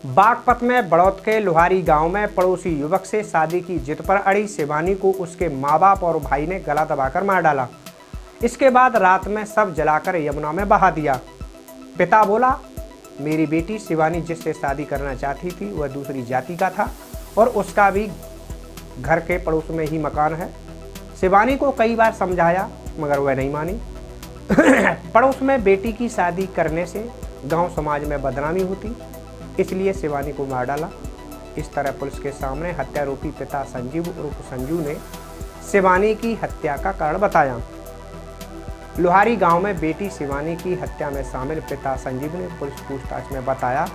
बागपत में बड़ौत के लोहारी गांव में पड़ोसी युवक से शादी की जिद पर अड़ी शिवानी को उसके मां बाप और भाई ने गला दबाकर मार डाला। इसके बाद रात में सब जलाकर यमुना में बहा दिया। पिता बोला, मेरी बेटी शिवानी जिससे शादी करना चाहती थी वह दूसरी जाति का था और उसका भी घर के पड़ोस में ही मकान है। शिवानी को कई बार समझाया मगर वह नहीं मानी। पड़ोस में बेटी की शादी करने से गांव समाज में बदनामी होती, इसलिए शिवानी को मार डाला। इस तरह पुलिस के सामने हत्यारोपी पिता संजीव उर्फ संजू ने शिवानी की हत्या का कारण बताया। लोहारी गांव में बेटी शिवानी की हत्या में शामिल पिता संजीव ने पुलिस पूछताछ में बताया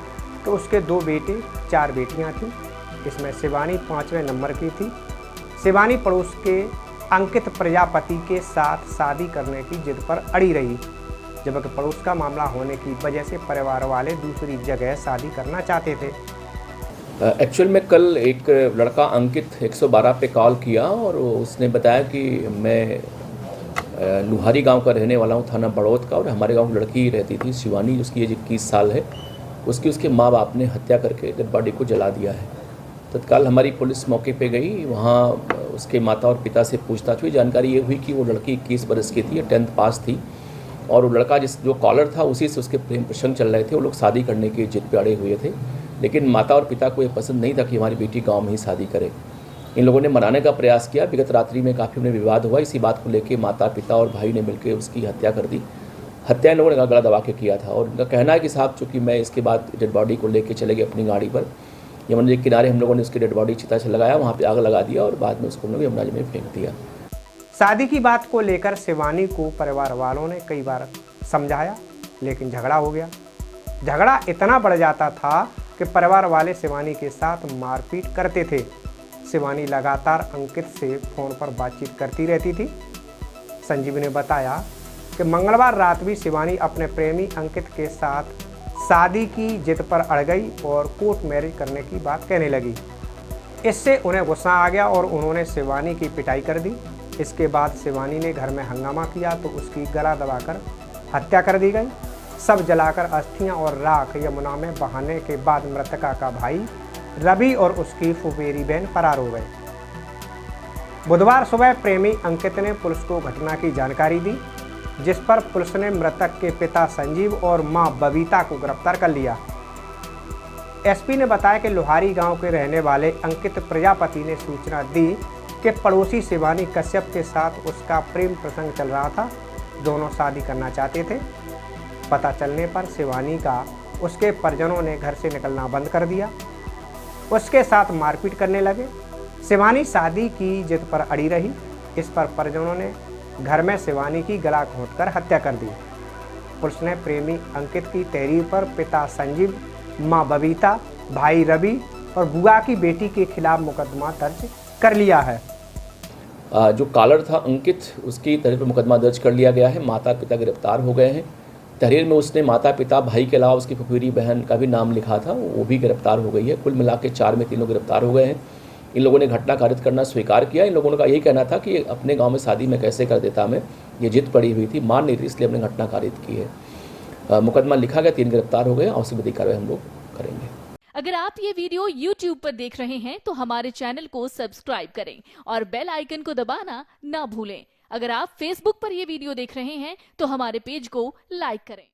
कि उसके 2 बेटे 4 बेटियां थीं। इसमें शिवानी 5वें नंबर की थी। शिवानी पड़ोस के अंकित प्रजापति के साथ शादी करने की जिद पर अड़ी रही, जबकि पड़ोस का मामला होने की वजह से परिवार वाले दूसरी जगह शादी करना चाहते थे। एक्चुअल में कल एक लड़का अंकित 112 पे कॉल किया और उसने बताया कि मैं लोहारी गांव का रहने वाला हूं, थाना बड़ौत का, और हमारे गांव की लड़की रहती थी शिवानी, जिसकी एज 21 साल है। उसके माँ बाप ने हत्या करके डेड बॉडी को जला दिया है। तत्काल हमारी पुलिस मौके पे गई। वहाँ उसके माता और पिता से पूछताछ हुई। जानकारी ये हुई कि वो लड़की 21 बरस की थी, 10th पास थी, और वो लड़का जो कॉलर था उसी से उसके प्रेम प्रसंग चल रहे थे। वो लोग शादी करने की जिद पे अड़े हुए थे, लेकिन माता और पिता को ये पसंद नहीं था कि हमारी बेटी गांव में ही शादी करे। इन लोगों ने मनाने का प्रयास किया। विगत रात्रि में काफ़ी उन्हें विवाद हुआ। इसी बात को लेकर माता पिता और भाई ने मिलकर उसकी हत्या कर दी। हत्या इन लोगों ने गला दबा के किया था, और उनका कहना है कि साहब चूँकि मैं इसके बाद डेड बॉडी को लेकर चले गए अपनी गाड़ी पर, यमुना जी के किनारे हम लोगों ने उसकी डेड बॉडी चिता से लगाया, वहाँ पे आग लगा दिया और बाद में उसको हम लोग यमुना जी में फेंक दिया। शादी की बात को लेकर शिवानी को परिवार वालों ने कई बार समझाया, लेकिन झगड़ा हो गया। झगड़ा इतना बढ़ जाता था कि परिवार वाले शिवानी के साथ मारपीट करते थे। शिवानी लगातार अंकित से फ़ोन पर बातचीत करती रहती थी। संजीव ने बताया कि मंगलवार रात भी शिवानी अपने प्रेमी अंकित के साथ शादी की जिद पर अड़ गई और कोर्ट मैरिज करने की बात कहने लगी। इससे उन्हें गुस्सा आ गया और उन्होंने शिवानी की पिटाई कर दी। इसके बाद शिवानी ने घर में हंगामा किया तो उसकी गला दबाकर हत्या कर दी गई। सब जलाकर अस्थियां और राख यमुना में बहाने के बाद मृतका का भाई रवि और उसकी फुफेरी बहन फरार हो गए। बुधवार सुबह प्रेमी अंकित ने पुलिस को घटना की जानकारी दी, जिस पर पुलिस ने मृतक के पिता संजीव और मां बबीता को गिरफ्तार कर लिया। एसपी ने बताया कि लोहारी गांव के रहने वाले अंकित प्रजापति ने सूचना दी कि पड़ोसी शिवानी कश्यप के साथ उसका प्रेम प्रसंग चल रहा था। दोनों शादी करना चाहते थे। पता चलने पर शिवानी का उसके परिजनों ने घर से निकलना बंद कर दिया। उसके साथ मारपीट करने लगे। शिवानी शादी की जिद पर अड़ी रही। इस पर परिजनों ने घर में शिवानी की गला घोंटकर हत्या कर दी। पुलिस ने प्रेमी अंकित की तहरीर पर पिता संजीव, मां बबीता, भाई रवि और बुआ की बेटी के खिलाफ मुकदमा दर्ज कर लिया है। जो कॉलर था अंकित, उसकी तहरीर पर मुकदमा दर्ज कर लिया गया है। माता पिता गिरफ्तार हो गए हैं। तहरीर में उसने माता पिता, भाई के अलावा उसकी फुफेरी बहन का भी नाम लिखा था, वो भी गिरफ्तार हो गई है। कुल मिला के 4 में 3 लोग गिरफ्तार हो गए हैं। इन लोगों ने घटना कारित करना स्वीकार किया। इन लोगों का यही कहना था कि अपने गांव में शादी में कैसे कर देता, मैं ये जिद पड़ी हुई थी, मान नहीं थी, इसलिए हमने घटना कारित की है। मुकदमा लिखा गया, 3 गिरफ्तार हो गए। आवश्यक कार्रवाई हम लोग करेंगे। अगर आप ये वीडियो YouTube पर देख रहे हैं तो हमारे चैनल को सब्सक्राइब करें और बेल आइकन को दबाना ना भूलें। अगर आप Facebook पर ये वीडियो देख रहे हैं तो हमारे पेज को लाइक करें।